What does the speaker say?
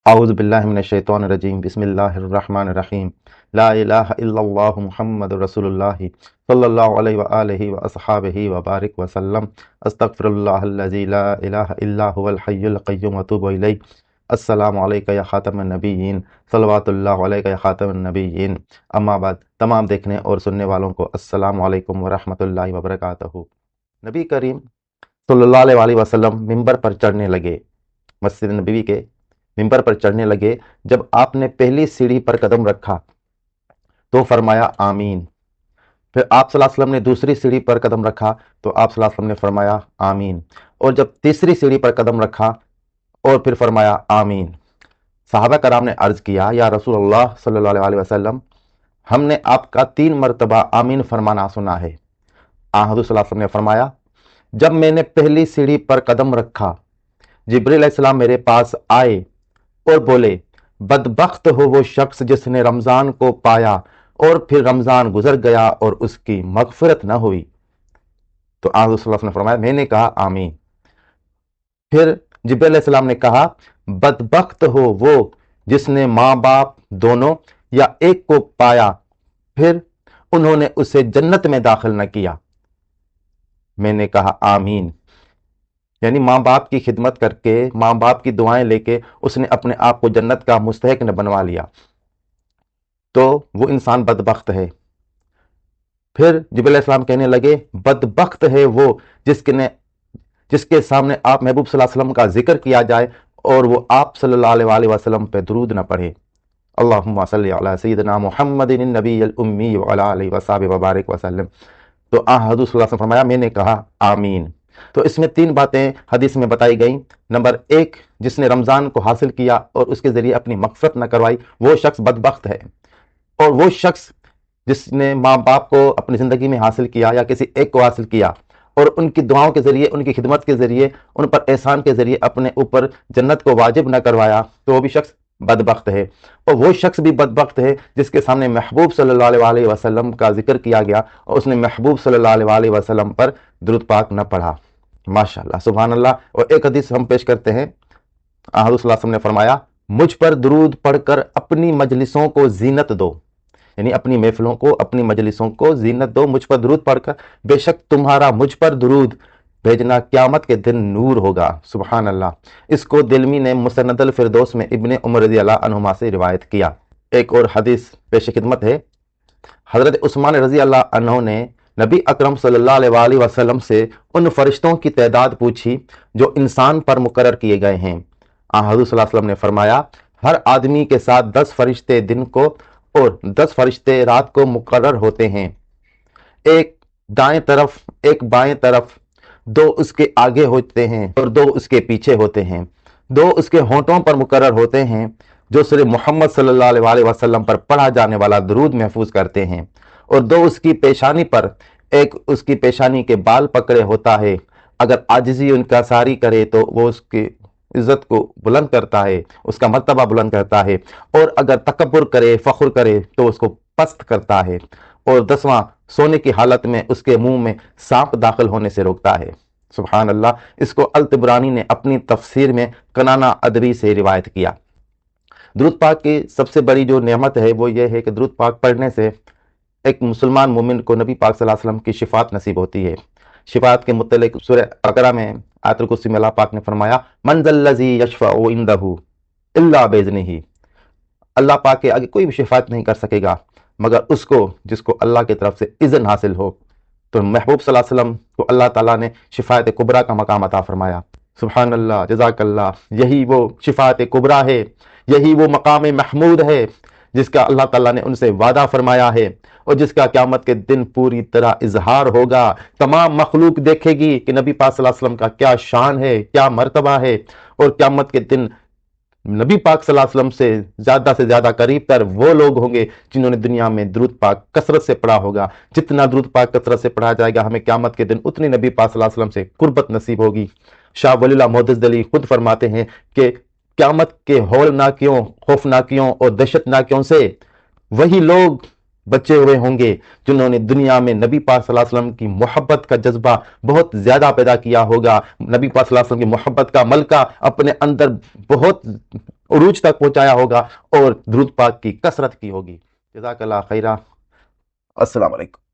اعوذ باللہ من الشیطان الرجیم بسم اللہ الرحمن الرحیم لا الہ الا اللہ محمد رسول اللہ صلی اللہ علیہ وآلہ واصحابہ وبارک وسلم استغفر اللہ الذی لا الہ الا هو الحی القیوم واتوب الیہ السلام علیکہ یا خاتم النبیین صلوات اللہ علیکہ یا خاتم النبیین اما بعد تمام دیکھنے اور سننے والوں کو السلام علیکم ورحمۃ اللہ وبرکاتہ۔ نبی کریم صلی اللہ علیہ وآلہ وسلم ممبر پر چڑھنے لگے، مسجد نبوی کے ممبر پر چڑھنے لگے۔ جب آپ نے پہلی سیڑھی پر قدم رکھا تو فرمایا آمین۔ پھر آپ صلی اللہ علیہ وسلم نے دوسری سیڑھی پر قدم رکھا تو آپ صلی اللہ علیہ وسلم نے فرمایا آمین، اور جب تیسری سیڑھی پر قدم رکھا اور پھر فرمایا آمین۔ صحابہ کرام نے عرض کیا یا رسول اللہ صلی اللہ علیہ وسلم، ہم نے آپ کا 3 مرتبہ آمین فرمانا سنا ہے۔ حضور صلی اللہ علیہ وسلم نے فرمایا جب میں نے پہلی سیڑھی پر قدم رکھا، جبریل علیہ السلام میرے پاس آئے اور بولے بدبخت ہو وہ شخص جس نے رمضان کو پایا اور پھر رمضان گزر گیا اور اس کی مغفرت نہ ہوئی۔ تو حضور صلی اللہ علیہ وسلم نے فرمایا میں نے کہا آمین۔ پھر جبریل علیہ السلام نے کہا بدبخت ہو وہ جس نے ماں باپ دونوں یا ایک کو پایا پھر انہوں نے اسے جنت میں داخل نہ کیا۔ میں نے کہا آمین، یعنی ماں باپ کی خدمت کر کے، ماں باپ کی دعائیں لے کے اس نے اپنے آپ کو جنت کا مستحق نے بنوا لیا، تو وہ انسان بدبخت ہے۔ پھر جبریل علیہ السلام کہنے لگے بدبخت ہے وہ جس کے سامنے آپ محبوب صلی اللہ علیہ وسلم کا ذکر کیا جائے اور وہ آپ صلی اللہ علیہ وآلہ وسلم پہ درود نہ پڑھے۔ اللہم صلی علی سیدنا محمد النبی الامی وعلی آلہ وصحبہ وبارک وسلم۔ تو حضور صلی اللہ علیہ وسلم فرمایا میں نے کہا آمین۔ تو اس میں 3 باتیں حدیث میں بتائی گئیں۔ نمبر 1، جس نے رمضان کو حاصل کیا اور اس کے ذریعے اپنی مغفرت نہ کروائی وہ شخص بدبخت ہے، اور وہ شخص جس نے ماں باپ کو اپنی زندگی میں حاصل کیا یا کسی ایک کو حاصل کیا اور ان کی دعاؤں کے ذریعے، ان کی خدمت کے ذریعے، ان پر احسان کے ذریعے اپنے اوپر جنت کو واجب نہ کروایا، تو وہ بھی شخص بدبخت ہے۔ اور وہ شخص بھی بدبخت ہے جس کے سامنے محبوب صلی اللہ علیہ وآلہ وسلم کا ذکر کیا گیا اور اس نے محبوب صلی اللہ علیہ وآلہ وسلم پر درود پاک نہ پڑھا۔ ماشاءاللہ، سبحان اللہ۔ اور ایک حدیث ہم پیش کرتے ہیں۔ حضور صلی اللہ علیہ وسلم نے فرمایا مجھ پر درود پڑھ کر اپنی مجلسوں کو زینت دو، یعنی اپنی محفلوں کو، اپنی مجلسوں کو زینت دو، مجھ پر درود پڑھ کر، بے شک تمہارا مجھ پر درود بھیجنا قیامت کے دن نور ہوگا۔ سبحان اللہ۔ اس کو دلمی نے مسند الفردوس میں ابن عمر رضی اللہ عنہما سے روایت کیا۔ ایک اور حدیث پیش خدمت ہے۔ حضرت عثمان رضی اللہ عنہ نے نبی اکرم صلی اللہ علیہ وآلہ وسلم سے ان فرشتوں کی تعداد پوچھی جو انسان پر مقرر کیے گئے ہیں۔ حضور صلی اللہ علیہ وسلم نے فرمایا ہر آدمی کے ساتھ 10 فرشتے دن کو اور 10 فرشتے رات کو مقرر ہوتے ہیں، ایک دائیں طرف ایک بائیں طرف، 2 اس کے آگے ہوتے ہیں اور 2 اس کے پیچھے ہوتے ہیں، 2 اس کے ہونٹوں پر مقرر ہوتے ہیں جو سورہ محمد صلی اللہ علیہ وآلہ وسلم پر پڑھا جانے والا درود محفوظ کرتے ہیں، اور 2 اس کی پیشانی پر، ایک اس کی پیشانی کے بال پکڑے ہوتا ہے، اگر عاجزی ان کا ساری کرے تو وہ اس کی عزت کو بلند کرتا ہے، اس کا مرتبہ بلند کرتا ہے، اور اگر تکبر کرے، فخر کرے تو اس کو پست کرتا ہے، اور 10واں سونے کی حالت میں اس کے منہ میں سانپ داخل ہونے سے روکتا ہے۔ سبحان اللہ۔ اس کو الطبرانی نے اپنی تفسیر میں کنانہ ادبی سے روایت کیا۔ درود پاک کی سب سے بڑی جو نعمت ہے وہ یہ ہے کہ درود پاک پڑھنے سے ایک مسلمان مومن کو نبی پاک صلی اللہ علیہ وسلم کی شفاعت نصیب ہوتی ہے۔ شفاعت کے متعلق سورہ بقرہ میں آیت الکرسی میں اللہ پاک نے فرمایا من ذا الذی یشفع عندہ الا باذنہ، اللہ پاک کے آگے کوئی بھی شفاعت نہیں کر سکے گا مگر اس کو جس کو اللہ کی طرف سے اذن حاصل ہو۔ تو محبوب صلی اللہ علیہ وسلم کو اللہ تعالیٰ نے شفاعت کبریٰ کا مقام عطا فرمایا۔ سبحان اللہ، جزاک اللہ۔ یہی وہ شفاعت کبریٰ ہے، یہی وہ مقام محمود ہے جس کا اللہ تعالیٰ نے ان سے وعدہ فرمایا ہے اور جس کا قیامت کے دن پوری طرح اظہار ہوگا۔ تمام مخلوق دیکھے گی کہ نبی پاک صلی اللہ علیہ وسلم کا کیا شان ہے، کیا مرتبہ ہے، اور قیامت کے دن نبی پاک صلی اللہ علیہ وسلم سے زیادہ قریب تر وہ لوگ ہوں گے جنہوں نے دنیا میں درود پاک کثرت سے پڑھا ہوگا۔ جتنا درود پاک کثرت سے پڑھا جائے گا ہمیں قیامت کے دن اتنی نبی پاک صلی اللہ علیہ وسلم سے قربت نصیب ہوگی۔ شاہ ولی اللہ محدث دہلوی خود فرماتے ہیں کہ قیامت کے ہولناکیوں، خوفناکیوں اور دہشت ناکیوں سے وہی لوگ بچے ہوئے ہوں گے جنہوں نے دنیا میں نبی پاک صلی اللہ علیہ وسلم کی محبت کا جذبہ بہت زیادہ پیدا کیا ہوگا، نبی پاک صلی اللہ علیہ وسلم کی محبت کا ملکہ اپنے اندر بہت عروج تک پہنچایا ہوگا اور درود پاک کی کثرت کی ہوگی۔ جزاک اللہ خیرہ، السلام علیکم۔